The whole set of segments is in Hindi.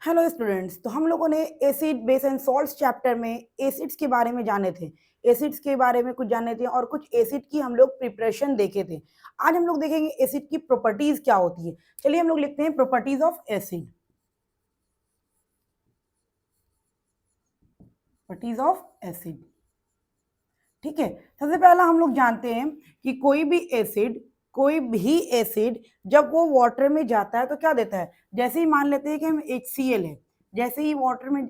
Hello students. तो हम लोगों ने acid base and salts chapter में एसिड्स के बारे में जाने थे। एसिड्स के बारे में कुछ जाने थे और कुछ एसिड की हम लोग प्रिपरेशन देखे थे। आज हम लोग देखेंगे एसिड की प्रॉपर्टीज क्या होती है। चलिए हम लोग लिखते हैं properties of acid. Properties of acid, ठीक है। सबसे पहला हम लोग जानते हैं कि कोई भी एसिड जब वो वाटर में जाता है तो क्या देता है। जैसे ही मान लेते हैं कि हम HCl है, जैसे ही वाटर में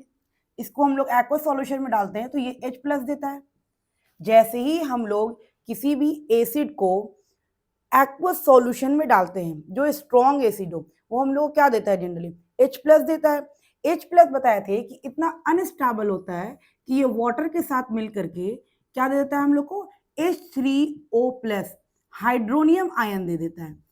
इसको हम लोग एक्वस सॉल्यूशन में डालते हैं तो ये H प्लस देता है। जैसे ही हम लोग किसी भी एसिड को एक्वस सॉल्यूशन में डालते हैं, जो स्ट्रॉन्ग एसिड हो, वो हम लोग क्या देता है, जनरली H प्लस देता है। H प्लस बताए थे कि इतना अनस्टेबल होता है कि ये वाटर के साथ मिल करके क्या दे देता है हम लोग को, H3O प्लस हाइड्रोनियम आयन दे देता है।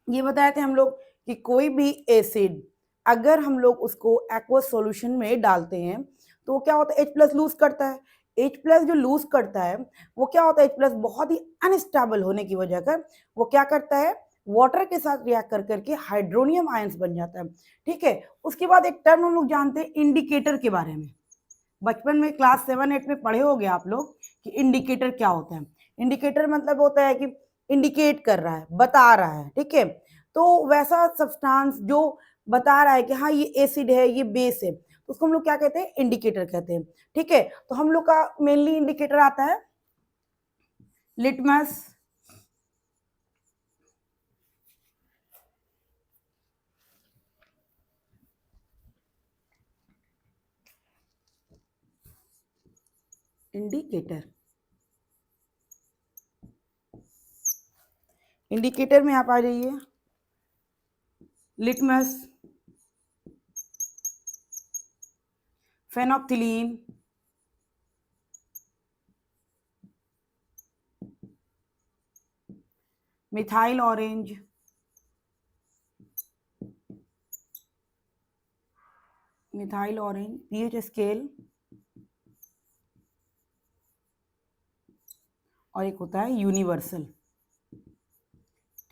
ये बताए थे हम लोग कि कोई भी एसिड अगर हम लोग उसको एक्वस सॉल्यूशन में डालते हैं तो क्या होता है, H प्लस लूज करता है। H प्लस जो लूज करता है वो क्या होता है, H प्लस बहुत ही अनस्टेबल होने की वजह कर वो क्या करता है, वाटर के साथ रिएक्ट कर करके हाइड्रोनियम आयंस बन जाता है, ठीक है। उसके बाद एक टर्म हम लोग जानते हैं इंडिकेटर के बारे में। बचपन में क्लास 7-8 में पढ़े होंगे आप लोग कि इंडिकेटर क्या होता है। इंडिकेटर मतलब होता है कि इंडिकेट कर रहा है, बता रहा है, ठीक है। तो वैसा सब्सटेंस जो बता रहा है कि हाँ ये एसिड है, ये बेस है, तो उसको हम लोग क्या कहते हैं, इंडिकेटर कहते हैं, ठीक है। तो हम लोग का मेनली इंडिकेटर आता है लिटमस, इंडिकेटर। इंडिकेटर में आप आ जाइए, litmus, phenolphthalein, methyl orange, pH scale, और एक होता है यूनिवर्सल,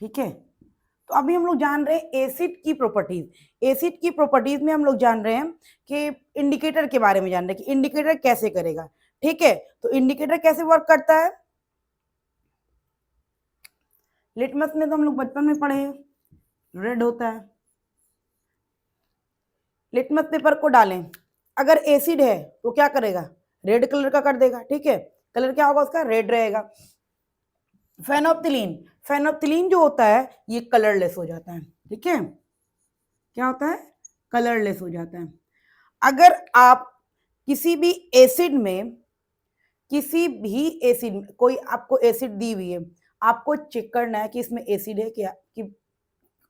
ठीक है। तो अभी हम लोग जान रहे हैं एसिड की प्रॉपर्टीज। एसिड की प्रॉपर्टीज में हम लोग जान रहे हैं कि इंडिकेटर के बारे में जान रहे हैं कि इंडिकेटर कैसे करेगा, ठीक है। तो इंडिकेटर कैसे वर्क करता है, लिटमस में तो हम लोग बचपन में पढ़े हैं, रेड होता है। लिटमस पेपर को डालें, अगर एसिड है तो क्या करेगा, रेड कलर का कर देगा, ठीक है। कलर क्या होगा उसका, रेड रहेगा। फेनोप्थिलीन जो होता है ये कलरलेस हो जाता है, ठीक है। क्या होता है, कलरलेस हो जाता है। अगर आप किसी भी एसिड में कोई आपको एसिड दी हुई है, आपको चेक करना है कि इसमें एसिड है क्या, कि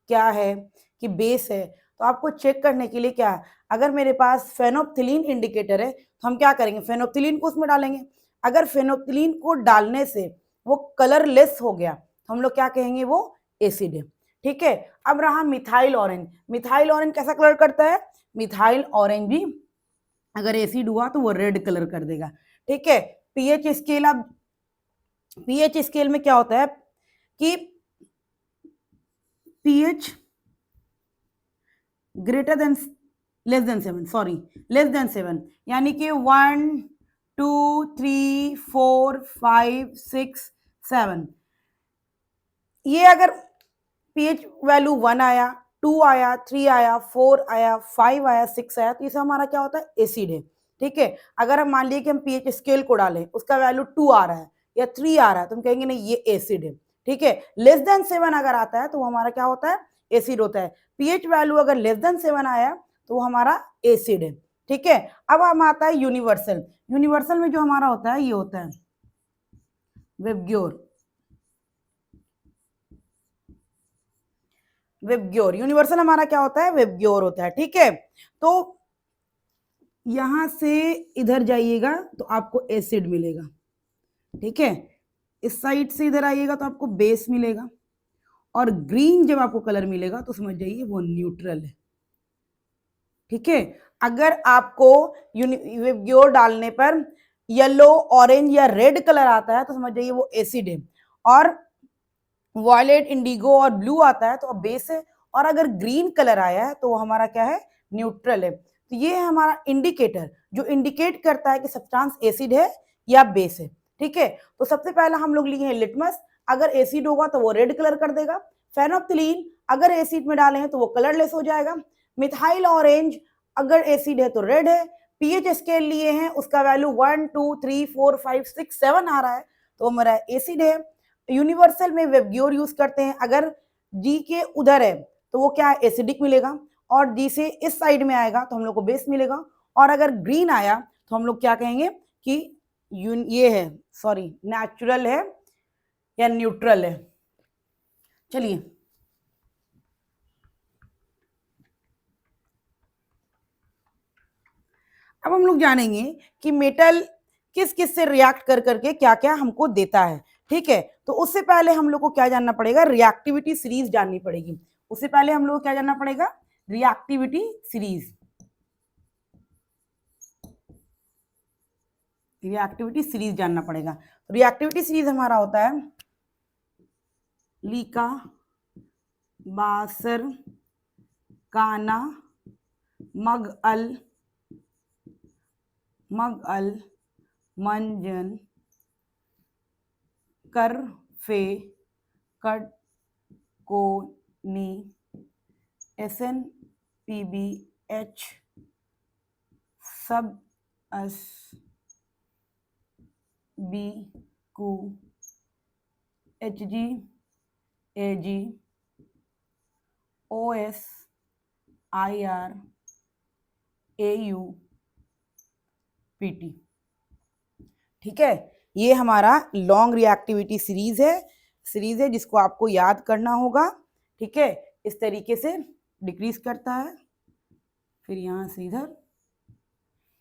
क्या है, कि बेस है। तो आपको चेक करने के लिए क्या है, अगर मेरे पास फेनोप्थिलीन इंडिकेटर है तो हम क्या करेंगे, फेनोप्थिलीन को उसमें डालेंगे। अगर फेनोप्थिलीन को डालने से वो कलरलेस हो गया तो हम लोग क्या कहेंगे, वो एसिड है, ठीक है। अब रहा मिथाइल ऑरेंज। मिथाइल ऑरेंज कैसा कलर करता है, मिथाइल ऑरेंज भी अगर एसिड हुआ तो वो रेड कलर कर देगा, ठीक है। पीएच स्केल, अब पीएच स्केल में क्या होता है कि pH greater than less than 7, यानी कि 1 2 3 4 5 6 7, ये अगर पीएच वैल्यू 1 आया, 2 आया, 3 आया, 4 आया, 5 आया, 6 आया, तो इसे हमारा क्या होता है, एसिड है, ठीक है। अगर हम मान लिए कि हम पीएच स्केल को डालें, उसका वैल्यू 2 आ रहा है या 3 आ रहा है, तो हम कहेंगे नहीं ये एसिड है, ठीक है। लेस देन 7 अगर आता है तो वो हमारा क्या होता है, एसिड होता है। पीएच वैल्यू अगर लेस देन 7 आया तो वो हमारा एसिड है, ठीक है। अब हम आता है यूनिवर्सल। यूनिवर्सल में जो हमारा होता है ये होता है वेबग्योर। यूनिवर्सल हमारा क्या होता है, वेबग्योर होता है, ठीक है। तो यहां से इधर जाइएगा तो आपको एसिड मिलेगा, ठीक है। इस साइड से इधर आइएगा तो आपको बेस मिलेगा, और ग्रीन जब आपको कलर मिलेगा तो समझ जाइए वो न्यूट्रल है, ठीक है। अगर आपको वेबग्योर डालने पर येलो, ऑरेंज या रेड कलर आता है तो समझ जाइए वो एसिड है, और वॉयलेट, इंडिगो और ब्लू आता है तो बेस है, और अगर ग्रीन कलर आया है तो वो हमारा क्या है, न्यूट्रल है। तो ये है हमारा इंडिकेटर जो इंडिकेट करता है कि सब्सटेंस एसिड है या बेस है। ठीक है, तो सबसे पहला हम लोग लिए हैं लिटमस, अगर एसिड होगा तो वो रेड कलर कर देगा। फेनोप्थिलीन अगर एसिड में डाले हैं तो वो कलरलेस हो जाएगा। मिथाइल ऑरेंज अगर एसिड है तो रेड है। पीएच स्केल लिए हैं, उसका वैल्यू 1 2 3 4 5 6 7 आ रहा है, तो हमारा एसिड है। यूनिवर्सल में वेबग्योर यूज करते हैं, अगर जी के उधर है तो वो क्या है, एसिडिक मिलेगा, और जी से इस साइड में आएगा तो हम लोग को बेस मिलेगा। और अगर ग्रीन आया तो हम लोग क्या कहेंगे कि ये है, सॉरी, नेचुरल है या न्यूट्रल है। चलिए अब हम लोग जानेंगे कि मेटल किस किस से रिएक्ट कर करके क्या क्या हमको देता है। ठीक है, तो उससे पहले हम लोग को क्या जानना पड़ेगा, रिएक्टिविटी सीरीज जाननी पड़ेगी। उससे पहले हम लोग को क्या जानना पड़ेगा, रिएक्टिविटी सीरीज। रिएक्टिविटी सीरीज जानना पड़ेगा। रिएक्टिविटी सीरीज हमारा होता है लीका, बासर, काना, मगअल, मंजन, करफे, कटकोनी, एसएन, पीबीएच, सब अस, बी कू, Hg, Ag, Os, IR, AU, PT. ठीक है, ये हमारा लॉन्ग रिएक्टिविटी सीरीज है जिसको आपको याद करना होगा। ठीक है, इस तरीके से डिक्रीज करता है, फिर यहाँ से इधर।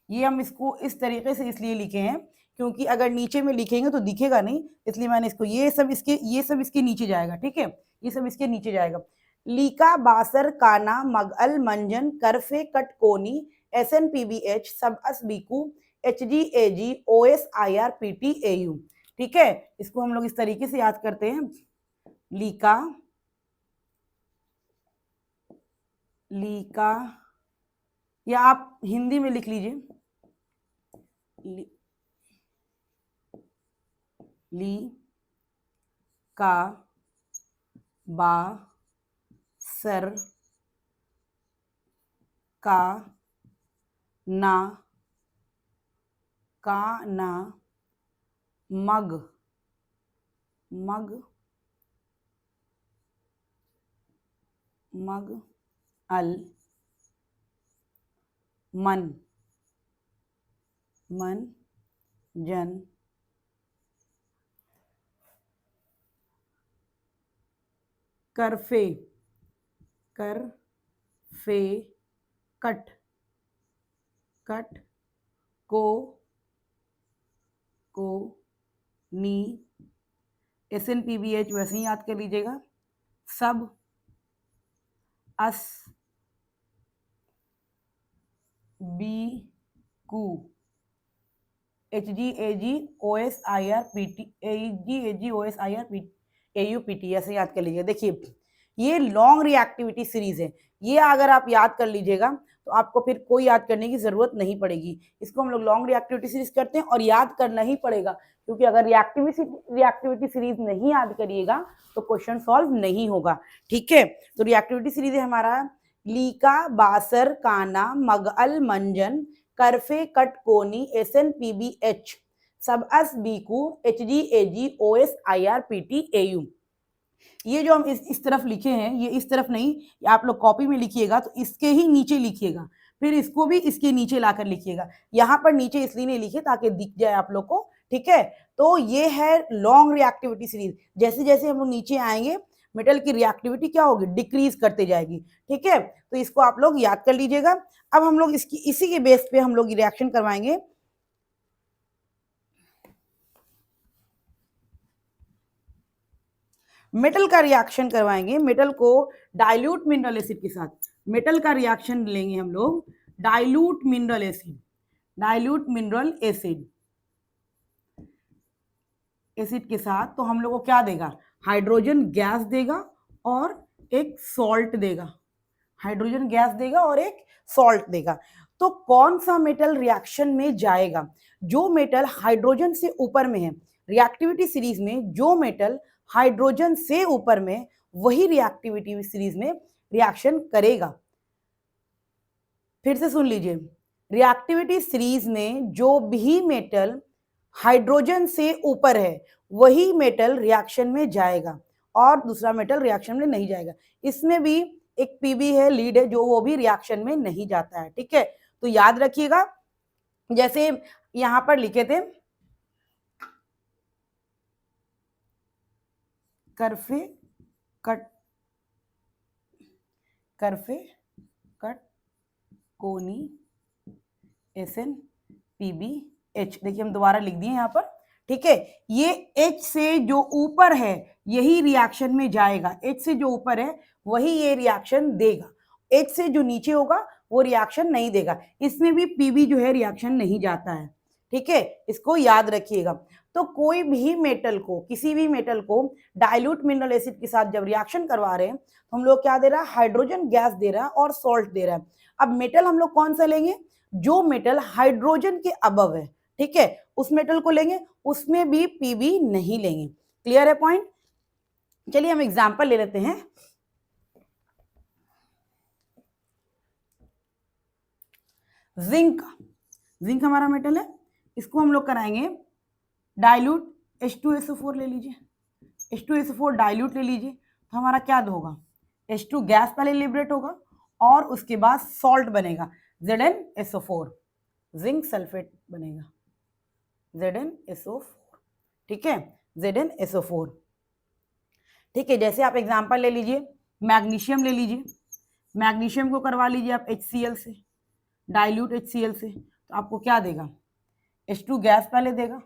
ये हम इसको इस तरीके से इसलिए लिखे हैं क्योंकि अगर नीचे में लिखेंगे तो दिखेगा नहीं, इसलिए मैंने इसको ये सब इसके नीचे जाएगा। ठीक है, ये सब इसके नीचे जाएगा। लीका, बासर, काना, मगअल, मंजन, करफे, कटकोनी, एसएन, पीबीएच, सब अस, Biku, Hg, Ag, Os, Ir, Pt, AU. ठीक है, इसको हम लोग इस तरीके से याद करते हैं, लीका, या आप हिंदी में लिख लीजिए, ली का बा सर का ना मग अल, मन जन, करफे, कट को नी, एसएन, पीबीएच वैसे ही याद कर लीजिएगा, सब अस, बी कू, Hg, Ag, Os, Ir, Pt, Ag, Os, Ir, Pt, Au, Pt, ऐसे याद कर लीजिए। देखिए ये लॉन्ग रिएक्टिविटी सीरीज है, ये अगर आप याद कर लीजिएगा तो आपको फिर कोई याद करने की जरूरत नहीं पड़ेगी। इसको हम लोग लॉन्ग रिएक्टिविटी सीरीज करते हैं और याद करना ही पड़ेगा, क्योंकि अगर रिएक्टिविटी सीरीज नहीं याद करिएगा तो क्वेश्चन सॉल्व नहीं होगा। ठीक है, तो रिएक्टिविटी सीरीज है हमारा लीका, बासर, काना, मगअल, मंजन, करफे, कटकोनी, एसएन, पीबीएच, सब अस, Biku, Hg, Ag, Os, Ir, Pt, AU. ये जो हम इस तरफ लिखे हैं, ये इस तरफ नहीं, आप लोग कॉपी में लिखिएगा तो इसके ही नीचे लिखिएगा, फिर इसको भी इसके नीचे लाकर लिखिएगा। यहाँ पर नीचे इसलिए नहीं लिखे ताकि दिख जाए आप लोग को। ठीक है, तो ये है लॉन्ग रिएक्टिविटी सीरीज। जैसे जैसे हम लोग नीचे आएंगे मेटल की रिएक्टिविटी क्या होगी, डिक्रीज करते जाएगी। ठीक है, तो इसको आप लोग याद कर लीजिएगा। अब हम लोग इसी के बेस पे हम लोग रिएक्शन करवाएंगे। मेटल का रिएक्शन करवाएंगे, मेटल को डाइल्यूट मिनरल एसिड के साथ। मेटल का रिएक्शन लेंगे हम लोग डाइल्यूट मिनरल एसिड के साथ। तो हम लोग को क्या देगा, हाइड्रोजन गैस देगा और एक सॉल्ट देगा, हाइड्रोजन गैस देगा और एक सॉल्ट देगा। तो कौन सा मेटल रिएक्शन में जाएगा? जो मेटल हाइड्रोजन से ऊपर में है, रिएक्टिविटी सीरीज में जो मेटल हाइड्रोजन से ऊपर में, वही रिएक्टिविटी सीरीज में रिएक्शन करेगा। फिर से सुन लीजिए, रिएक्टिविटी सीरीज में जो भी मेटल हाइड्रोजन से ऊपर है वही मेटल रिएक्शन में जाएगा और दूसरा मेटल रिएक्शन में नहीं जाएगा। इसमें भी एक पीबी है, लीड है, जो वो भी रिएक्शन में नहीं जाता है। ठीक है, तो याद रखिएगा, जैसे यहां पर लिखे थे करफे कट कोनी SN PbH, देखिए हम दोबारा लिख दिए यहाँ पर। ठीक है, ये H से जो ऊपर है यही रिएक्शन में जाएगा, H से जो ऊपर है वही ये रिएक्शन देगा, H से जो नीचे होगा वो रिएक्शन नहीं देगा। इसमें भी Pb जो है रिएक्शन नहीं जाता है। ठीक है, इसको याद रखिएगा। तो कोई भी मेटल को, किसी भी मेटल को डाइल्यूट मिनरल एसिड के साथ जब रिएक्शन करवा रहे हैं तो हम लोग क्या दे रहा है? हाइड्रोजन गैस दे रहा है और सॉल्ट दे रहा है। अब मेटल हम लोग कौन सा लेंगे? जो मेटल हाइड्रोजन के अबव है, ठीक है, उस मेटल को लेंगे, उसमें भी पीबी नहीं लेंगे। क्लियर है पॉइंट? चलिए हम एग्जांपल ले लेते हैं। जिंक हमारा मेटल है, इसको हम लोग कराएंगे डाइल्यूट H2SO4 ले लीजिए, H2SO4 डाइल्यूट ले लीजिए, तो हमारा क्या होगा? H2 गैस पहले लिबरेट होगा और उसके बाद सॉल्ट बनेगा ZnSO4, जिंक सल्फेट बनेगा ZnSO4। ठीक है, ZnSO4। ठीक है, जैसे आप एग्जांपल ले लीजिए, मैग्नीशियम ले लीजिए, मैग्नीशियम को करवा लीजिए आप HCl से, डाइल्यूट HCl से, तो आपको क्या देगा? H2 गैस पहले देगा,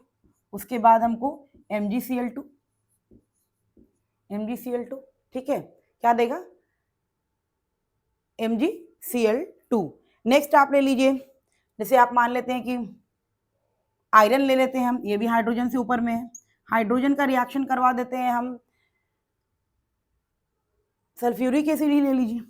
उसके बाद हमको MgCl2, ठीक है, क्या देगा? MgCl2। नेक्स्ट आप ले लीजिए, जैसे आप मान लेते हैं कि आयरन ले लेते हैं हम, ये भी हाइड्रोजन से ऊपर में है, हाइड्रोजन का रिएक्शन करवा देते हैं हम, सल्फ्यूरिक एसिड ही ले लीजिए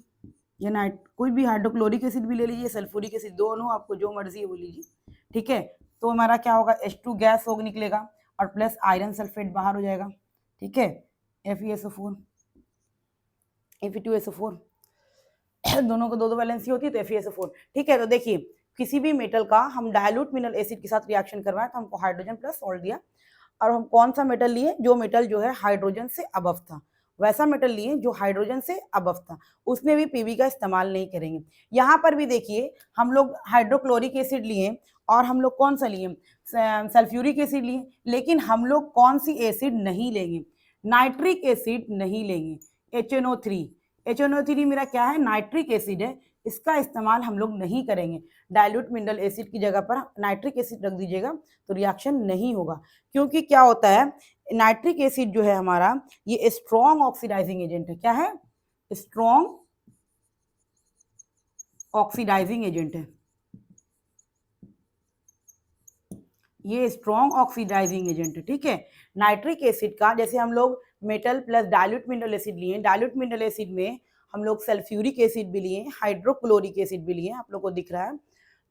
या कोई भी हाइड्रोक्लोरिक एसिड भी ले लीजिए, सल्फ्यूरिक एसिड, दोनों आपको जो मर्जी है वो लीजिए। ठीक है, तो हमारा क्या होगा? H2 गैस होगा, निकलेगा, और प्लस आयरन सल्फेट बाहर हो जाएगा। ठीक है, FeSO4, Fe2SO4 दोनों को दो वैलेंसी होती है, तो FeSO4। ठीक है, तो देखिए किसी भी मेटल का हम डाइल्यूट मिनरल एसिड के साथ रिएक्शन करवाएं तो हमको हाइड्रोजन प्लस सॉल्ट दिया, और हम कौन सा मेटल लिए? जो मेटल जो है हाइड्रोजन से अबव था, वैसा मेटल लिए जो हाइड्रोजन से अबव था, उसमें भी पीबी का इस्तेमाल नहीं करेंगे। यहाँ पर भी देखिए हम लोग हाइड्रोक्लोरिक एसिड लिए और हम लोग कौन सा लिए? सल्फ्यूरिक एसिड लिए, लेकिन हम लोग कौन सी एसिड नहीं लेंगे? नाइट्रिक एसिड नहीं लेंगे, HNO3 मेरा क्या है? नाइट्रिक एसिड है, इसका इस्तेमाल हम लोग नहीं करेंगे। डाइल्यूट मिनरल एसिड की जगह पर नाइट्रिक एसिड रख दीजिएगा तो रिएक्शन नहीं होगा, क्योंकि क्या होता है, नाइट्रिक एसिड जो है हमारा ये स्ट्रॉन्ग ऑक्सीडाइजिंग एजेंट है। क्या है? स्ट्रॉन्ग ऑक्सीडाइजिंग एजेंट है, ये स्ट्रॉन्ग ऑक्सीडाइजिंग एजेंट है। ठीक है, नाइट्रिक एसिड का, जैसे हम लोग metal plus dilute mineral acid लिए, डाइल्यूट मिनरल एसिड में हम लोग सल्फ्यूरिक एसिड भी लिए, हाइड्रोक्लोरिक एसिड भी लिए, आप लोग को दिख रहा है,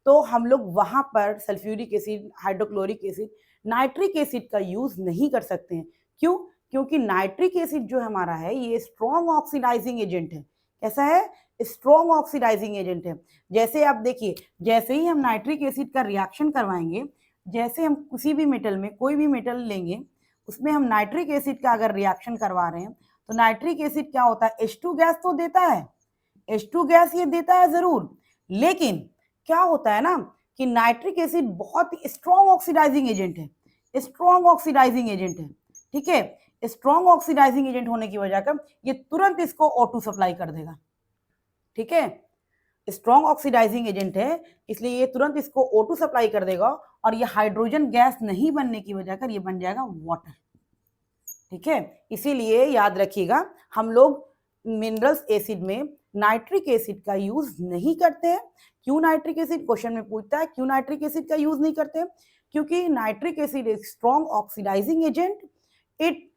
तो हम लोग वहां पर sulphuric acid, hydrochloric acid, nitric acid का यूज नहीं कर सकते हैं। क्यों? क्योंकि नाइट्रिक एसिड जो हमारा है ये स्ट्रॉन्ग ऑक्सीडाइजिंग एजेंट है। कैसा है? स्ट्रॉन्ग ऑक्सीडाइजिंग एजेंट है। जैसे आप देखिए, जैसे ही हम नाइट्रिक एसिड का रिएक्शन करवाएंगे, जैसे हम किसी भी मेटल में, कोई भी मेटल लेंगे, उसमें हम नाइट्रिक एसिड का अगर रिएक्शन करवा रहे हैं तो नाइट्रिक एसिड क्या होता है? H2 गैस तो देता है, H2 गैस ये देता है जरूर, लेकिन क्या होता है ना कि नाइट्रिक एसिड बहुत स्ट्रॉन्ग ऑक्सीडाइजिंग एजेंट है, स्ट्रॉन्ग ऑक्सीडाइजिंग एजेंट है। ठीक है, स्ट्रॉन्ग ऑक्सीडाइजिंग एजेंट होने की वजह का ये तुरंत इसको O2 सप्लाई कर देगा। ठीक है, स्ट्रॉन्ग ऑक्सीडाइजिंग एजेंट है, इसलिए ये तुरंत इसको O2 सप्लाई कर देगा, और ये हाइड्रोजन गैस नहीं बनने की वजह कर ये बन जाएगा वाटर। ठीक है, इसीलिए याद रखिएगा हम लोग मिनरल्स एसिड में नाइट्रिक एसिड का यूज नहीं करते हैं। क्यों नाइट्रिक एसिड? क्वेश्चन में पूछता है क्यों नाइट्रिक एसिड का यूज नहीं करते हैं? क्योंकि नाइट्रिक एसिड एक strong oxidising agent, it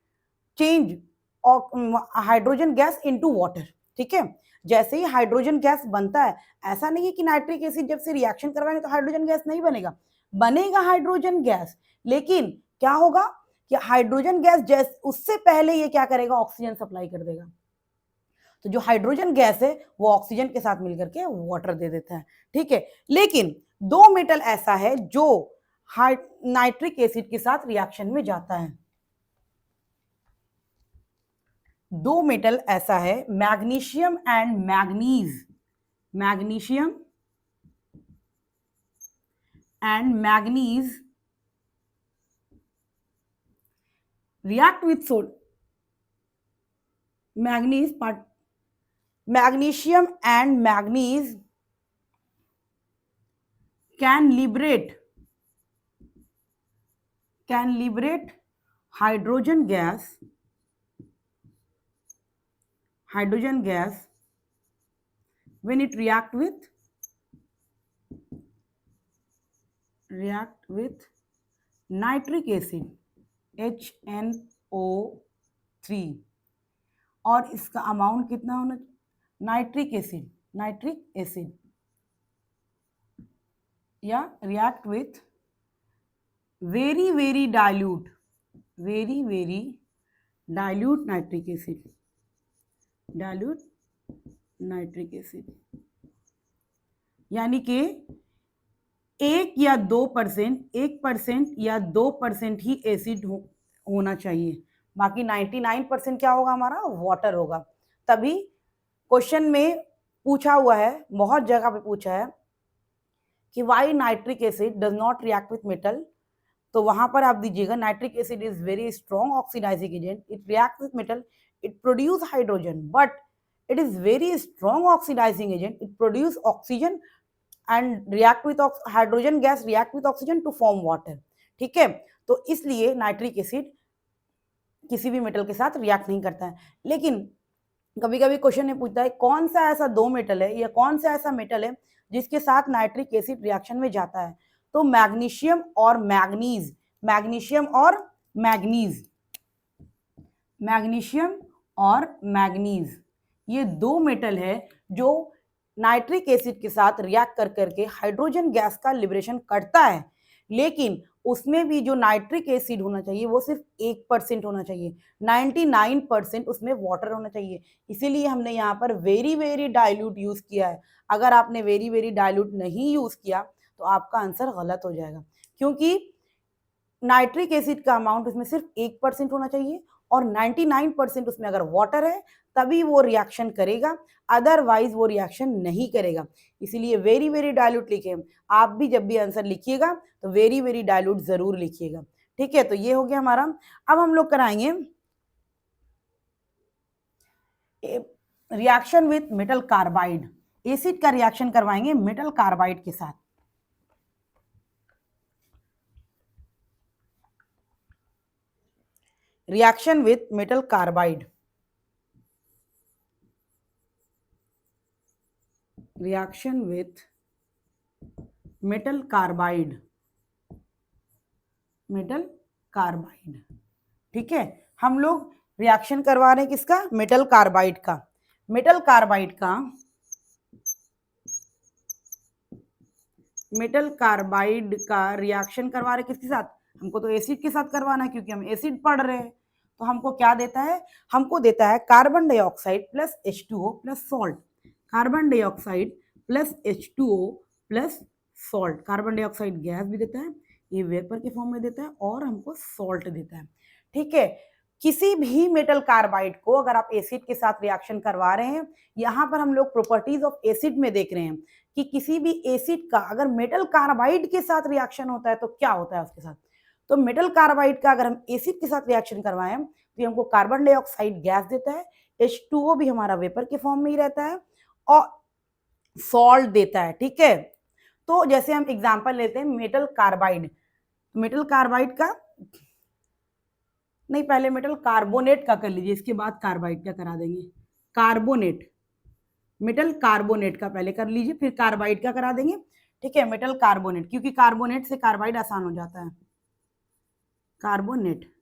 change hydrogen gas into water. ठीक है, जैसे ही हाइड्रोजन गैस बनता है, ऐसा नहीं है कि नाइट्रिक एसिड जब से रिएक्शन करवाएंगे तो हाइड्रोजन गैस नहीं बनेगा, बनेगा हाइड्रोजन गैस, लेकिन क्या होगा कि हाइड्रोजन गैस जैसे उससे पहले ये क्या करेगा, ऑक्सीजन सप्लाई कर देगा। तो जो हाइड्रोजन गैस है वो ऑक्सीजन के साथ मिलकर के वाटर दे देता है, ठीक है। लेकिन दो मेटल ऐसा है जो नाइट्रिक एसिड के साथ रिएक्शन में जाता है। दो मेटल ऐसा है, magnesium and manganese, magnesium and manganese react with soda, magnesium and manganese can liberate hydrogen gas when it react with nitric acid HNO3, और इसका अमाउंट कितना होना, नाइट्रिक एसिड या react with very dilute nitric acid, यानी कि 1 या 2%, 1% या 2% ही एसिड होना चाहिए, बाकी 99% क्या होगा, हमारा वाटर होगा। तभी क्वेश्चन में पूछा हुआ है, बहुत जगह पे पूछा है कि why nitric acid does not react with metal, तो वहां पर आप दीजिएगा nitric acid is very strong oxidising agent, it react with metal, it produce hydrogen, but it is very strong oxidizing agent, it produce oxygen and react with hydrogen gas react with oxygen to form water, ठीक है। तो इसलिए नाइट्रिक एसिड किसी भी मेटल के साथ रिएक्ट नहीं करता है। लेकिन कभी कभी क्वेश्चन में पूछता है कौन सा ऐसा दो मेटल है या कौन सा ऐसा मेटल है जिसके साथ नाइट्रिक एसिड रिएक्शन में जाता है, तो मैग्नीशियम और मैग्नीज, मैग्नीशियम और मैग्नीज, मैग्नीशियम और मैग्नीज, ये दो मेटल है जो नाइट्रिक एसिड के साथ रिएक्ट कर करके हाइड्रोजन गैस का लिबरेशन करता है, लेकिन उसमें भी जो नाइट्रिक एसिड होना चाहिए वो सिर्फ 1% होना चाहिए, 99% उसमें वाटर होना चाहिए। इसीलिए हमने यहाँ पर वेरी डाइल्यूट यूज किया है। अगर आपने वेरी डाइल्यूट नहीं यूज किया तो आपका आंसर गलत हो जाएगा, क्योंकि नाइट्रिक एसिड का अमाउंट उसमें सिर्फ 1% होना चाहिए और 99% उसमें अगर वाटर है तभी वो रिएक्शन करेगा, अदरवाइज वो रिएक्शन नहीं करेगा। इसीलिए वेरी डाइल्यूट लिखे। आप भी जब भी आंसर लिखिएगा तो वेरी डाइल्यूट जरूर लिखिएगा, ठीक है। तो ये हो गया हमारा। अब हम लोग कराएंगे reaction with metal carbide, acid का रिएक्शन करवाएंगे मेटल कार्बाइड के साथ। Reaction with metal carbide, reaction with metal carbide, metal carbide, ठीक है। हम लोग रिएक्शन करवा रहे हैं किसका, मेटल कार्बाइड का। मेटल कार्बाइड का, मेटल कार्बाइड का रिएक्शन करवा रहे किसके साथ, हमको तो एसिड के साथ करवाना है क्योंकि हम एसिड पढ़ रहे हैं। तो हमको क्या देता है, हमको देता है carbon dioxide plus H2O plus salt, carbon dioxide plus H2O plus salt, carbon dioxide gas भी देता है, ये वेपर के फॉर्म में देता है, और हमको सॉल्ट देता है, ठीक है। किसी भी मेटल कार्बाइड को अगर आप एसिड के साथ रिएक्शन करवा रहे हैं, यहाँ पर हम लोग प्रॉपर्टीज ऑफ एसिड में देख रहे हैं कि किसी भी एसिड का अगर मेटल कार्बाइड के साथ रिएक्शन होता है तो क्या होता है उसके साथ। तो मेटल कार्बाइड का अगर हम एसिड के साथ रिएक्शन करवाएं तो हमको कार्बन डाइऑक्साइड गैस देता है, H2O भी हमारा वेपर के फॉर्म में ही रहता है, और सॉल्ट देता है, ठीक है। तो जैसे हम एग्जांपल लेते हैं मेटल कार्बाइड, मेटल कार्बाइड का नहीं, पहले मेटल कार्बोनेट का कर लीजिए, इसके बाद कार्बाइड का करा देंगे। कार्बोनेट, मेटल कार्बोनेट का पहले कर लीजिए, फिर कार्बाइड का करा देंगे, ठीक है। मेटल कार्बोनेट, क्योंकि कार्बोनेट से कार्बाइड आसान हो जाता है, कार्बोनेट,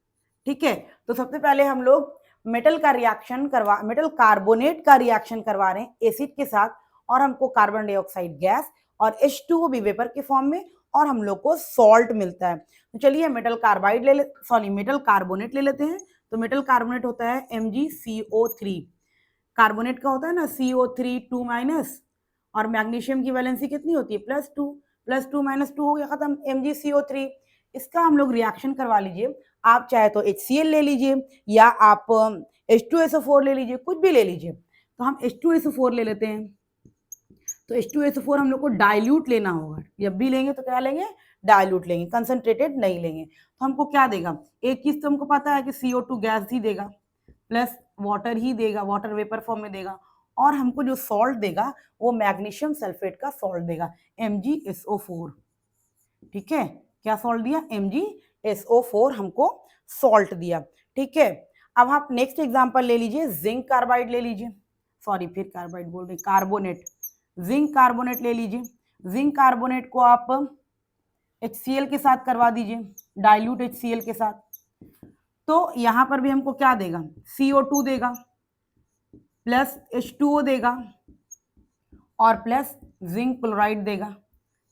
ठीक है। तो सबसे पहले हम लोग मेटल कार्बोनेट का रिएक्शन करवा रहे हैं एसिड के साथ, और हमको कार्बन डाइऑक्साइड गैस और H2O भी वेपर के फॉर्म में, और हम लोग को सॉल्ट मिलता है। तो चलिए मेटल कार्बोनेट ले लेते हैं। तो मेटल कार्बोनेट होता है MgCO3। कार्बोनेट का होता है ना CO3 2 माइनस, और मैग्नीशियम की वैलेंसी कितनी होती है +2, +2 -2 हो गया खत्म, MgCO3। इसका हम लोग रिएक्शन करवा लीजिए, आप चाहे तो HCl ले लीजिए या आप H2SO4 ले लीजिए, कुछ भी ले लीजिए। तो हम H2SO4 ले लेते हैं। तो H2SO4 हम लोग को डाइल्यूट लेना होगा, जब भी लेंगे तो क्या लेंगे, डाइल्यूट लेंगे, कंसंट्रेटेड नहीं लेंगे। तो हमको क्या देगा, एक चीज तो हमको पता है कि CO2 गैस ही देगा, प्लस वाटर ही देगा, वाटर वेपर फॉर्म में देगा, और हमको जो सॉल्ट देगा वो मैग्नीशियम सल्फेट का सॉल्ट देगा, MgSO4। ठीक है, क्या सॉल्ट दिया, MgSO4 हमको सॉल्ट दिया। ठीक है, अब आप नेक्स्ट एग्जांपल ले लीजिए, जिंक कार्बाइड ले लीजिए, सॉरी फिर कार्बाइड बोल रहे, कार्बोनेट, जिंक कार्बोनेट ले लीजिए। जिंक कार्बोनेट को आप HCl के साथ करवा दीजिए, डाइल्यूट HCl के साथ। तो यहां पर भी हमको क्या देगा, CO2 देगा, प्लस H2O देगा, और प्लस जिंक क्लोराइड देगा,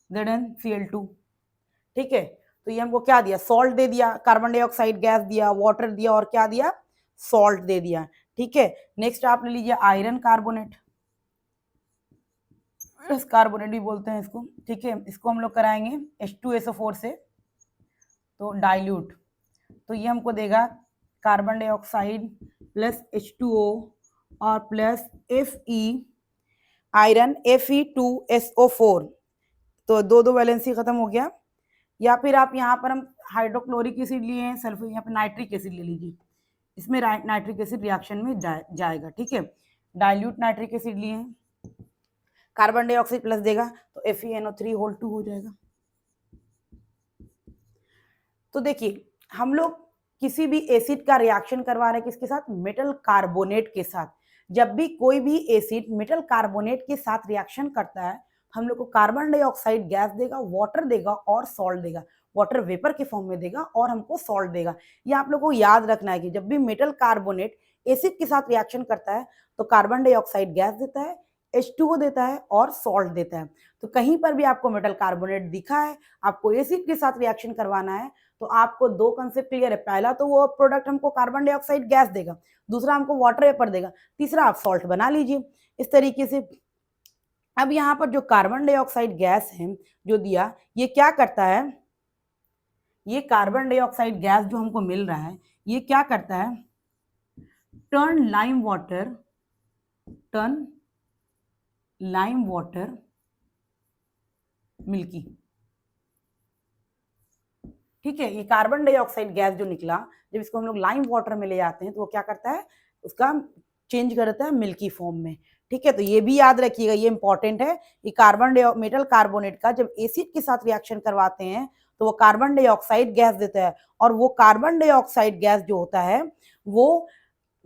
ZnCl2। ठीक है, तो ये हमको क्या दिया, सॉल्ट दे दिया, कार्बन डाइऑक्साइड गैस दिया, वाटर दिया, और क्या दिया, सॉल्ट दे दिया। ठीक है, नेक्स्ट आप ले लीजिए आयरन कार्बोनेट, कार्बोनेट भी बोलते हैं इसको। ठीक है, इसको हम लोग कराएंगे H2SO4 से, तो डाइल्यूट, तो ये हमको देगा कार्बन डाइऑक्साइड प्लस H2O और प्लस Fe, आयरन Fe2SO4। तो दो वैलेंसी खत्म हो गया। या फिर आप यहाँ पर हम हाइड्रोक्लोरिक एसिड लिए हैं, सल्फर, यहाँ पे नाइट्रिक एसिड ले लीजिए, इसमें नाइट्रिक एसिड रिएक्शन में जाएगा। ठीक है, डाइल्यूट नाइट्रिक एसिड लिए हैं, कार्बन डाइऑक्साइड प्लस देगा तो FeNO3(2) हो जाएगा। तो देखिए हम लोग किसी भी एसिड का रिएक्शन करवा रहे हैं किसके साथ, मेटल कार्बोनेट के साथ। जब भी कोई भी एसिड मेटल कार्बोनेट के साथ रिएक्शन करता है, हम लोग को कार्बन डाइऑक्साइड गैस देगा, वाटर देगा और सॉल्ट देगा, वाटर वेपर के फॉर्म में देगा और हमको सॉल्ट देगा। ये आप लोगों को याद रखना है कि जब भी मेटल कार्बोनेट एसिड के साथ रिएक्शन करता है तो कार्बन डाइऑक्साइड गैस देता है, H2O देता है और सॉल्ट देता है। तो कहीं पर भी आपको मेटल कार्बोनेट दिखा है, आपको एसिड के साथ रिएक्शन करवाना है, तो आपको दो कंसेप्ट क्लियर है। पहला तो वो प्रोडक्ट हमको कार्बन डाइऑक्साइड गैस देगा, दूसरा हमको वाटर वेपर देगा, तीसरा आप सॉल्ट बना लीजिए इस तरीके से। अब यहाँ पर जो कार्बन डाइऑक्साइड गैस है जो दिया, ये क्या करता है, ये कार्बन डाइऑक्साइड गैस जो हमको मिल रहा है ये क्या करता है, टर्न लाइम वाटर मिल्की। ठीक है, ये कार्बन डाइऑक्साइड गैस जो निकला, जब इसको हम लोग लाइम वाटर में ले जाते हैं तो वो क्या करता है, उसका चेंज करता है मिल्की फॉर्म में। ठीक है, तो ये भी याद रखिएगा, ये इंपॉर्टेंट है कि मेटल कार्बोनेट का जब एसिड के साथ रिएक्शन करवाते हैं तो वो कार्बन डाइऑक्साइड गैस देता है, और वो कार्बन डाइऑक्साइड गैस जो होता है वो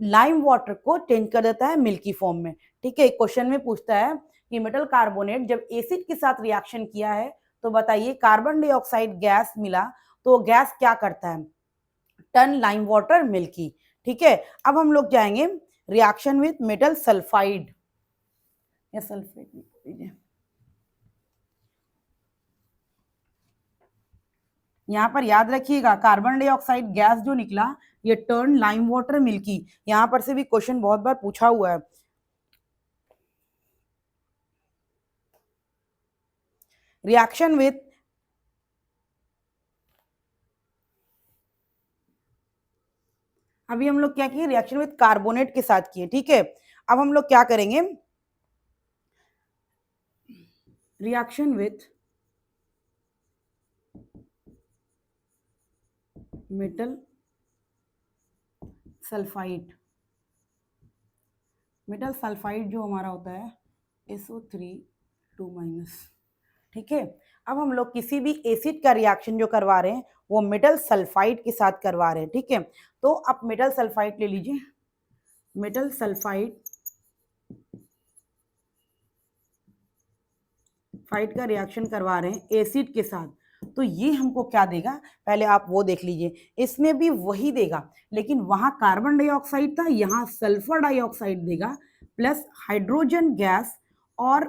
लाइम वाटर को चेंज कर देता है मिल्की फॉर्म में। ठीक है, क्वेश्चन में पूछता है कि मेटल कार्बोनेट जब एसिड के साथ रिएक्शन किया है तो बताइए कार्बन डाइऑक्साइड गैस मिला, तो गैस क्या करता है, टर्न लाइम वाटर मिल्की। ठीक है, अब हम लोग जाएंगे रिएक्शन विद मेटल सल्फाइड या सल्फेट। यहाँ पर याद रखिएगा कार्बन डाइऑक्साइड गैस जो निकला ये टर्न लाइम वाटर मिल्की। यहाँ पर से भी क्वेश्चन बहुत बार पूछा हुआ है। रिएक्शन विथ अभी हम लोग क्या किए, रिएक्शन विथ कार्बोनेट के साथ किए। ठीक है, अब हम लोग क्या करेंगे, reaction with metal sulphide. Metal sulphide जो हमारा होता है SO3 2-। ठीक है, अब हम लोग किसी भी एसिड का रिएक्शन जो करवा रहे हैं वो मेटल सल्फाइड के साथ करवा रहे हैं। ठीक है, तो आप मेटल सल्फाइड ले लीजिए, मेटल सल्फाइड का रिएक्शन करवा रहे हैं एसिड के साथ, तो ये हमको क्या देगा, पहले आप वो देख लीजिए, इसमें भी वही देगा, लेकिन वहां कार्बन डाइऑक्साइड था, यहाँ सल्फर डाइऑक्साइड देगा, प्लस हाइड्रोजन गैस और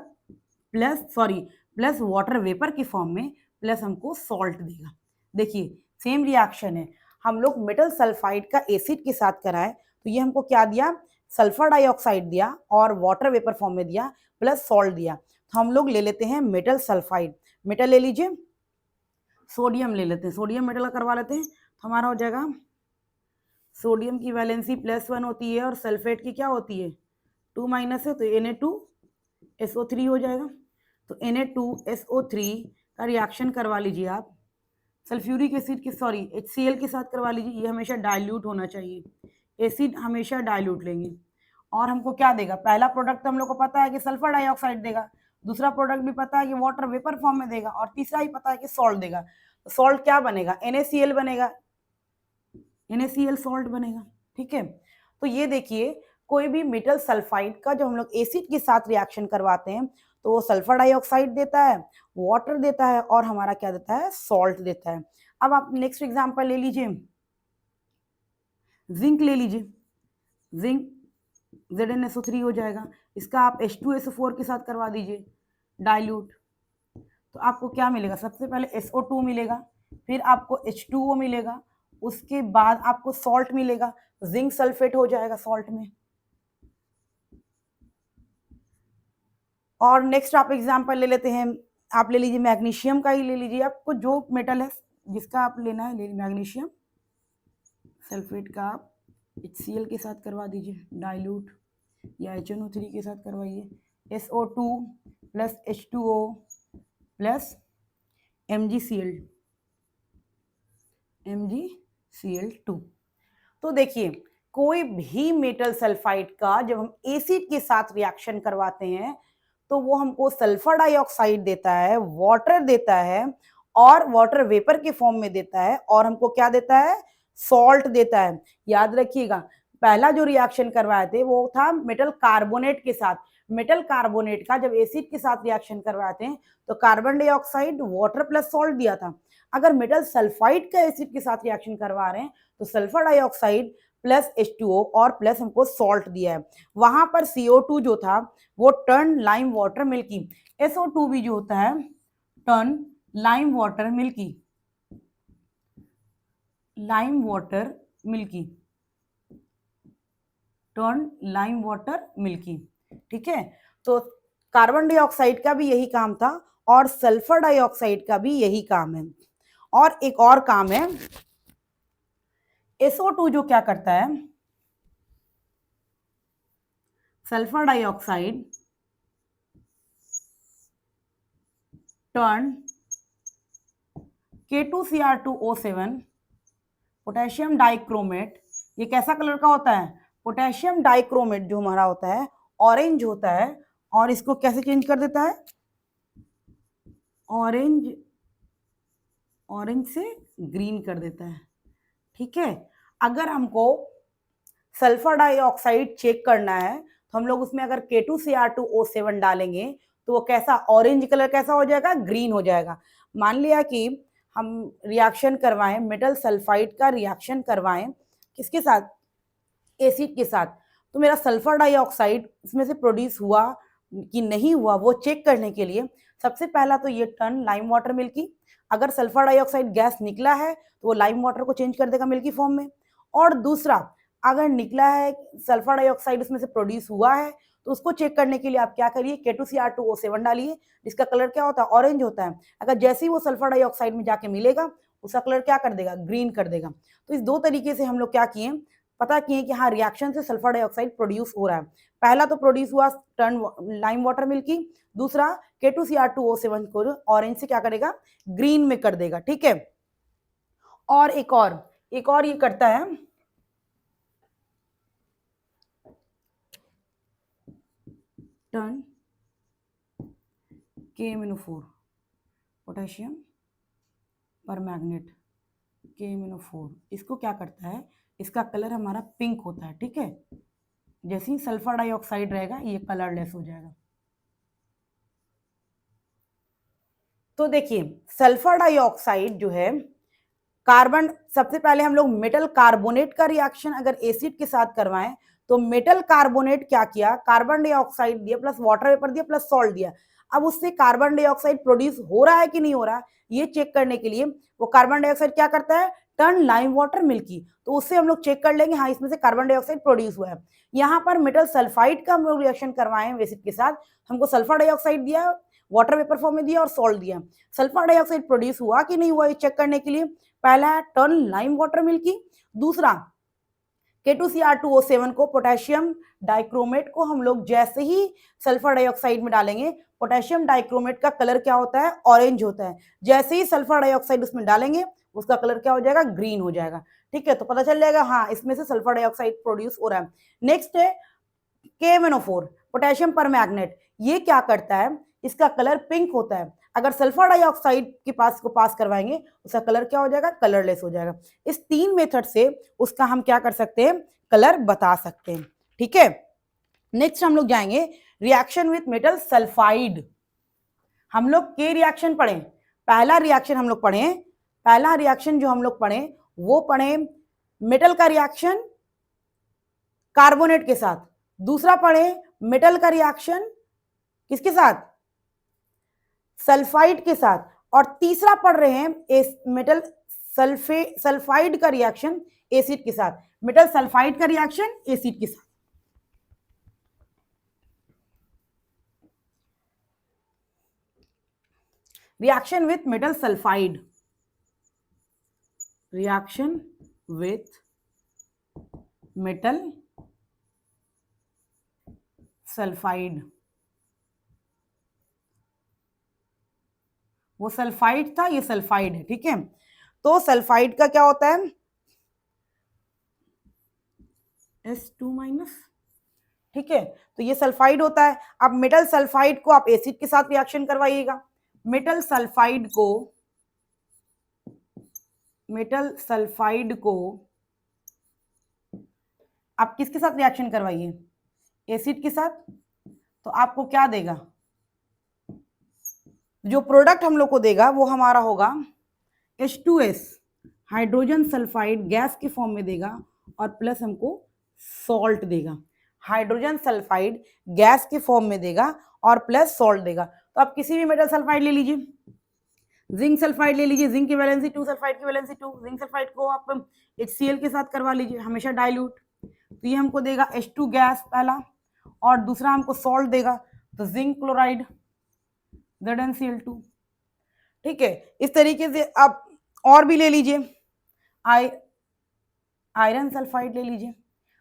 प्लस वाटर वेपर के फॉर्म में, प्लस हमको सॉल्ट देगा। देखिए सेम रिएक्शन है, हम लोग मेटल सल्फाइड का एसिड के साथ कराए तो ये हमको क्या दिया, सल्फर डाइऑक्साइड दिया और वाटर वेपर फॉर्म में दिया, प्लस सॉल्ट दिया। तो हम लोग ले लेते हैं मेटल सल्फाइड, मेटल ले लीजिए, सोडियम ले लेते हैं, सोडियम मेटल करवा लेते हैं, तो हमारा हो जाएगा सोडियम की वैलेंसी +1 होती है और सल्फेट की क्या होती है 2- है, तो Na2SO3 हो जाएगा। तो Na2SO3 का रिएक्शन करवा लीजिए आप सल्फ्यूरिक एसिड के HCl के साथ करवा लीजिए, ये हमेशा डाइल्यूट होना चाहिए, एसिड हमेशा डाइल्यूट लेंगे। और हमको क्या देगा, पहला प्रोडक्ट तो हम लोग को पता है कि सल्फर डाइऑक्साइड देगा, दूसरा प्रोडक्ट भी पता है कि वाटर वेपर फॉर्म में देगा, और तीसरा ही पता है कि सॉल्ट देगा। तो सॉल्ट क्या बनेगा, NaCl बनेगा, NaCl सॉल्ट बनेगा। ठीक है, तो ये देखिए कोई भी मेटल सल्फाइड का जब हम लोग एसिड के साथ रिएक्शन करवाते हैं तो वो सल्फर डाइऑक्साइड देता है, वाटर देता है और हमारा क्या देता है, सॉल्ट देता है। अब आप नेक्स्ट एग्जांपल ले लीजिए, जिंक ले लीजिए, जिंक ZnSO3 हो जाएगा, इसका आप H2SO4 के साथ करवा दीजिए डाइल्यूट, तो आपको क्या मिलेगा, सबसे पहले SO2 मिलेगा, फिर आपको H2O मिलेगा, उसके बाद आपको सॉल्ट मिलेगा, जिंक सल्फेट हो जाएगा सॉल्ट में। और नेक्स्ट आप एग्जांपल ले लेते हैं, आप ले लीजिए मैग्नीशियम का ही ले लीजिए, आपको जो मेटल है जिसका आप लेना है ले लीजिए, मैग्नीशियम सल्फेट का आप HCl के साथ करवा दीजिए डाइल्यूट, या HNO3 के साथ करवाइए, SO2 plus H2O plus MgCl2। तो देखिए कोई भी मेटल सल्फाइड का जब हम एसिड के साथ रिएक्शन करवाते हैं तो वो हमको सल्फर डाइऑक्साइड देता है, वाटर देता है और वाटर वेपर के फॉर्म में देता है, और हमको क्या देता है, सॉल्ट देता है। याद रखिएगा पहला जो रिएक्शन करवाए थे वो था मेटल कार्बोनेट के साथ, मेटल कार्बोनेट का जब एसिड के साथ रिएक्शन करवाते हैं तो carbon dioxide water plus salt दिया था। अगर मेटल सल्फाइड का एसिड के साथ रिएक्शन करवा रहे हैं तो सल्फर डाइऑक्साइड प्लस H2O और प्लस हमको सॉल्ट दिया है। वहां पर CO2 जो था वो turn lime water milky, SO2 भी जो होता है turn lime water milky, lime water milky, turn lime water milky. ठीक है, तो कार्बन डाइऑक्साइड का भी यही काम था और सल्फर डाइऑक्साइड का भी यही काम है। और एक और काम है, SO2 जो क्या करता है, sulphur dioxide turn K2Cr2O7 potassium dichromate, ये कैसा कलर का होता है, पोटेशियम डाइक्रोमेट जो हमारा होता है ऑरेंज होता है, और इसको कैसे चेंज कर देता है, ऑरेंज, ऑरेंज से ग्रीन कर देता है। ठीक है, अगर हमको सल्फर डाइऑक्साइड चेक करना है तो हम लोग उसमें अगर K2Cr2O7 डालेंगे तो वो कैसा, ऑरेंज कलर कैसा हो जाएगा, ग्रीन हो जाएगा। मान लिया कि हम रिएक्शन करवाएं, मेटल सल्फाइड का रिएक्शन करवाएं किसके साथ, एसिड के साथ, तो मेरा सल्फर डाइऑक्साइड इसमें से प्रोड्यूस हुआ कि नहीं हुआ वो चेक करने के लिए सबसे पहला तो ये टर्न लाइम वाटर मिल्की, अगर सल्फर डाइऑक्साइड गैस निकला है तो वो लाइम वाटर को चेंज कर देगा मिल्की फॉर्म में। और दूसरा, अगर निकला है सल्फर डाइऑक्साइड उसमें से प्रोड्यूस हुआ है तो उसको चेक करने के लिए आप क्या करिए, K2Cr2O7 डालिए, जिसका कलर क्या होता है, ऑरेंज होता है। अगर जैसे ही वो सल्फर डाइऑक्साइड में जाके मिलेगा उसका कलर क्या कर देगा, ग्रीन कर देगा। तो इस दो तरीके से हम लोग क्या किए, पता किए कि हाँ रिएक्शन से सल्फर डाइऑक्साइड प्रोड्यूस हो रहा है। पहला तो प्रोड्यूस हुआ टर्न लाइम वाटर मिल्की, दूसरा K2Cr2O7 को ऑरेंज से क्या करेगा, ग्रीन में कर देगा। ठीक है, और एक और ये करता है, टर्न KMnO4 पोटेशियम पर मैग्नेट KMnO4, इसको क्या करता है, इसका कलर हमारा पिंक होता है। ठीक है, जैसे ही सल्फर डाइऑक्साइड रहेगा ये कलरलेस हो जाएगा। तो देखिए सल्फर डाइऑक्साइड जो है कार्बन, सबसे पहले हम लोग मेटल कार्बोनेट का रिएक्शन अगर एसिड के साथ करवाएं तो मेटल कार्बोनेट क्या किया, कार्बन डाइऑक्साइड दिया प्लस वाटर वेपर दिया प्लस सॉल्ट दिया। अब उससे कार्बन डाइऑक्साइड प्रोड्यूस हो रहा है कि नहीं हो रहा, ये चेक करने के लिए वो कार्बन डाइऑक्साइड क्या करता है, टर्न लाइम वाटर मिल्की, तो उससे हम लोग चेक कर लेंगे हाँ इसमें से कार्बन डाइऑक्साइड प्रोड्यूस हुआ है। यहाँ पर मेटल सल्फाइड का हम लोग रिएक्शन करवाएं एसिड के साथ, हमको सल्फर डाइऑक्साइड दिया, वाटर वेपर फॉर्म में दिया और सॉल्ट दिया। सल्फर डाइऑक्साइड प्रोड्यूस हुआ कि नहीं हुआ ये चेक करने के लिए पहला है टर्न लाइम वाटर मिल्की, दूसरा K2Cr2O7 को पोटेशियम डाइक्रोमेट को हम लोग जैसे ही सल्फर डाइऑक्साइड में डालेंगे पोटेशियम डाइक्रोमेट का कलर क्या होता है, ऑरेंज होता है। जैसे ही सल्फर डाइऑक्साइड उसमें डालेंगे उसका कलर क्या हो जाएगा, ग्रीन हो जाएगा। ठीक है, तो पता चल जाएगा हाँ इसमें से सल्फर डाइऑक्साइड प्रोड्यूस हो रहा है। नेक्स्ट है KMnO4 पोटेशियम परमैग्नेट, ये क्या करता है, इसका कलर पिंक होता है। अगर सल्फर डाइऑक्साइड के पास को पास करवाएंगे उसका कलर क्या हो जाएगा, कलरलेस हो जाएगा। इस 3 मेथड से उसका हम क्या कर सकते हैं, कलर बता सकते हैं। ठीक है, नेक्स्ट हम लोग जाएंगे रिएक्शन विथ मेटल सल्फाइड। हम लोग के रिएक्शन पढ़े, पहला रिएक्शन हम लोग पढ़े, पहला रिएक्शन जो हम लोग पढ़े वो पढ़े मेटल का रिएक्शन कार्बोनेट के साथ, दूसरा पढ़े मेटल का रिएक्शन किसके साथ, सल्फाइड के साथ, और तीसरा पढ़ रहे हैं मेटल सल्फाइड का रिएक्शन एसिड के साथ, मेटल सल्फाइड का रिएक्शन एसिड के साथ। Reaction with metal sulphide, reaction with metal sulphide, वो सल्फाइड था ये सल्फाइड है। ठीक है, तो सल्फाइड का क्या होता है S2-। ठीक है, तो ये सल्फाइड होता है। अब मेटल सल्फाइड को आप एसिड के साथ रिएक्शन करवाइएगा, मेटल सल्फाइड को, मेटल सल्फाइड को आप किसके साथ रिएक्शन करवाइए, एसिड के साथ, तो आपको क्या देगा, जो प्रोडक्ट हम लोग को देगा वो हमारा होगा H2S हाइड्रोजन सल्फाइड गैस के फॉर्म में देगा और प्लस हमको सॉल्ट देगा। हाइड्रोजन सल्फाइड गैस के फॉर्म में देगा और प्लस सॉल्ट देगा। तो आप किसी भी मेटल सल्फाइड ले लीजिए, जिंक सल्फाइड ले लीजिए, जिंक की वैलेंसी 2, सल्फाइड की वैलेंसी 2, जिंक सल्फाइड को आप HCl के साथ करवा लीजिए हमेशा डाइल्यूट, तो ये हमको देगा H2 गैस पहला, और दूसरा हमको सॉल्ट देगा तो जिंक क्लोराइड ZnCl2। ठीक है, इस तरीके से आप और भी ले लीजिए, आयरन सल्फाइड ले लीजिए,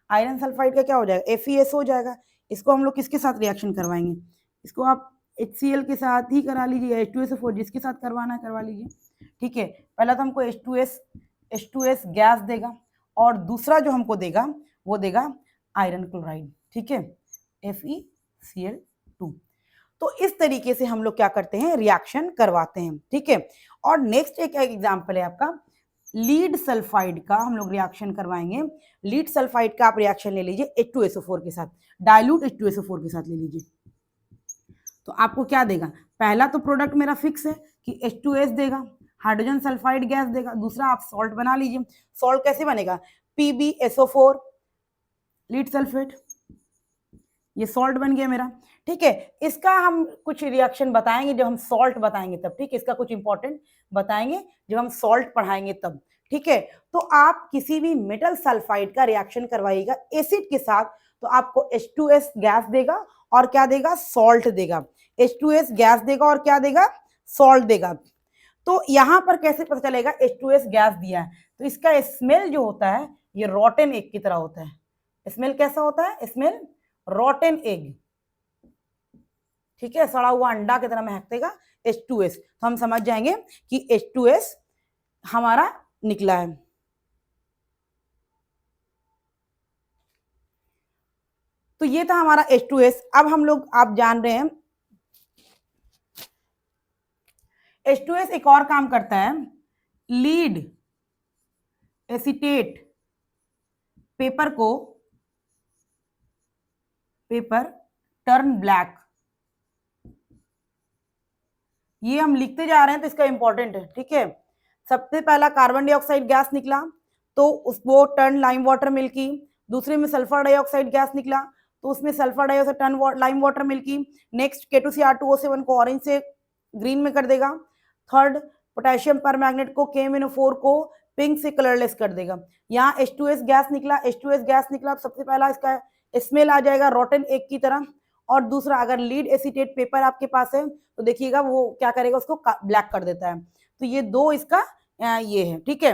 आयरन सल्फाइड का क्या हो जाएगा, FeS हो जाएगा। इसको हम लोग किसके साथ रिएक्शन करवाएंगे, इसको आप HCl के साथ ही करा लीजिए, H2SO4 जिसके साथ करवाना है करवा लीजिए। ठीक है, पहला तो हमको H2S गैस देगा और दूसरा जो हमको देगा वो देगा आयरन क्लोराइड। ठीक है, FeCl2। तो इस तरीके से हम लोग क्या करते हैं, रिएक्शन करवाते हैं। ठीक है, और नेक्स्ट एक एग्जांपल है आपका लीड सल्फाइड का, हम लोग रिएक्शन करवाएंगे। लीड सल्फाइड का आप रिएक्शन ले लीजिए H2SO4 के साथ, डाइल्यूट H2SO4 के साथ ले लीजिए, तो आपको क्या देगा, पहला तो प्रोडक्ट मेरा फिक्स है कि H2S देगा, हाइड्रोजन सल्फाइड गैस देगा, दूसरा आप सॉल्ट बना लीजिए। सॉल्ट कैसे बनेगा, PbSO4 लीड सल्फेट, ये सॉल्ट बन गया मेरा। ठीक है, इसका हम कुछ रिएक्शन बताएंगे जब हम सॉल्ट बताएंगे तब। ठीक है, इसका कुछ इंपॉर्टेंट बताएंगे जब हम सॉल्ट पढ़ाएंगे तब। ठीक है, तो आप किसी भी मेटल सल्फाइड का रिएक्शन करवाइएगा एसिड के साथ तो आपको H2S गैस देगा और क्या देगा, सॉल्ट देगा। H2S गैस देगा और क्या देगा, सॉल्ट देगा। तो यहां पर कैसे पता चलेगा H2S गैस दिया है, तो इसका स्मेल जो होता है ये रॉटन एग की तरह होता है। स्मेल कैसा होता है, स्मेल रॉटन एग। ठीक है, सड़ा हुआ अंडा की तरह महकेगा H2S, तो हम समझ जाएंगे कि H2S हमारा निकला है। तो ये था हमारा H2S। अब हम लोग, आप जान रहे हैं H2S एक और काम करता है, लीड एसीटेट पेपर को, पेपर टर्न ब्लैक, ये हम लिखते जा रहे हैं तो इसका इंपॉर्टेंट है, ठीक है। सबसे पहला कार्बन डाइऑक्साइड गैस निकला तो वो टर्न लाइम वाटर मिल्क की। दूसरे में सल्फर डाइऑक्साइड गैस निकला तो उसमें sulphur dioxide turn lime water milk की। नेक्स्ट K2Cr2O7 को ऑरेंज से ग्रीन में कर देगा। थर्ड, पोटेशियम परमैंगनेट को KMnO4 को पिंक से कलरलेस कर देगा। यहाँ H2S गैस निकला, H2S गैस निकला तो सबसे पहला इसका स्मेल आ जाएगा रॉटन एग की तरह। और दूसरा, अगर लीड एसीटेट पेपर आपके पास है तो देखिएगा वो क्या करेगा, उसको ब्लैक कर देता है। तो ये दो इसका ये है, ठीक है।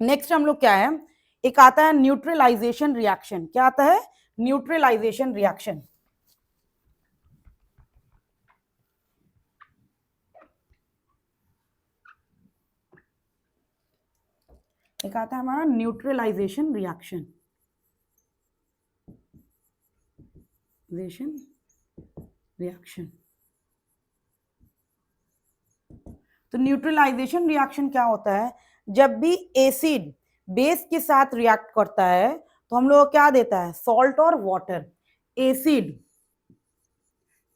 नेक्स्ट हम लोग क्या है, एक आता है न्यूट्रलाइजेशन रिएक्शन। क्या आता है? Neutralisation reaction. एक आता है हमारा न्यूट्रलाइजेशन रिएक्शन। रिएक्शन तो न्यूट्रलाइजेशन रिएक्शन क्या होता है, जब भी एसिड बेस के साथ रिएक्ट करता है तो हम लोग क्या देता है, सॉल्ट और वाटर। एसिड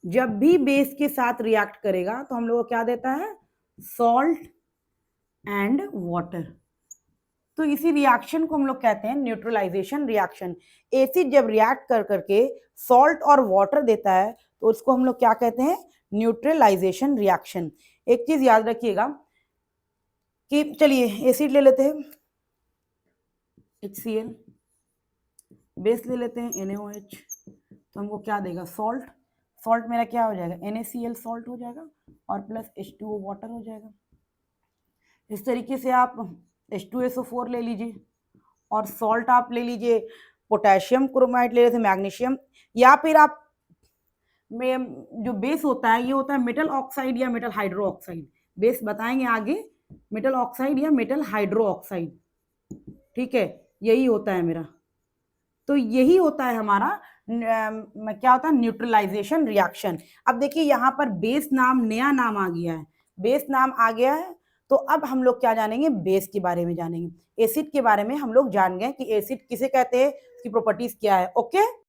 जब भी बेस के साथ रिएक्ट करेगा तो हम लोग क्या देता है, सॉल्ट एंड वाटर। तो इसी रिएक्शन को हम लोग कहते हैं न्यूट्रलाइजेशन रिएक्शन। एसिड जब रिएक्ट कर करके सॉल्ट और वाटर देता है तो उसको हम लोग क्या कहते हैं, न्यूट्रलाइजेशन रिएक्शन। एक चीज याद रखिएगा कि चलिए एसिड ले लेते हैं HCl, बेस ले लेते हैं NaOH, तो हमको क्या देगा, सॉल्ट। सॉल्ट मेरा क्या हो जाएगा, NaCl सॉल्ट हो जाएगा और प्लस H2O वाटर हो जाएगा। इस तरीके से आप H2SO4 ले लीजिए और सॉल्ट आप ले लीजिए, पोटेशियम क्रोमाइड ले लेते हैं, मैग्नीशियम, या फिर आप में जो बेस होता है ये होता है मेटल ऑक्साइड या मेटल हाइड्रो ऑक्साइड। बेस बताएंगे आगे, मेटल ऑक्साइड या मेटल हाइड्रो ऑक्साइड, ठीक है, यही होता है मेरा। तो यही होता है हमारा क्या होता है, न्यूट्रलाइजेशन रिएक्शन। अब देखिए यहाँ पर बेस नाम, नया नाम आ गया है, बेस नाम आ गया है। तो अब हम लोग क्या जानेंगे, बेस के बारे में जानेंगे। एसिड के बारे में हम लोग जान गए कि एसिड किसे कहते हैं, उसकी प्रॉपर्टीज क्या है। ओके।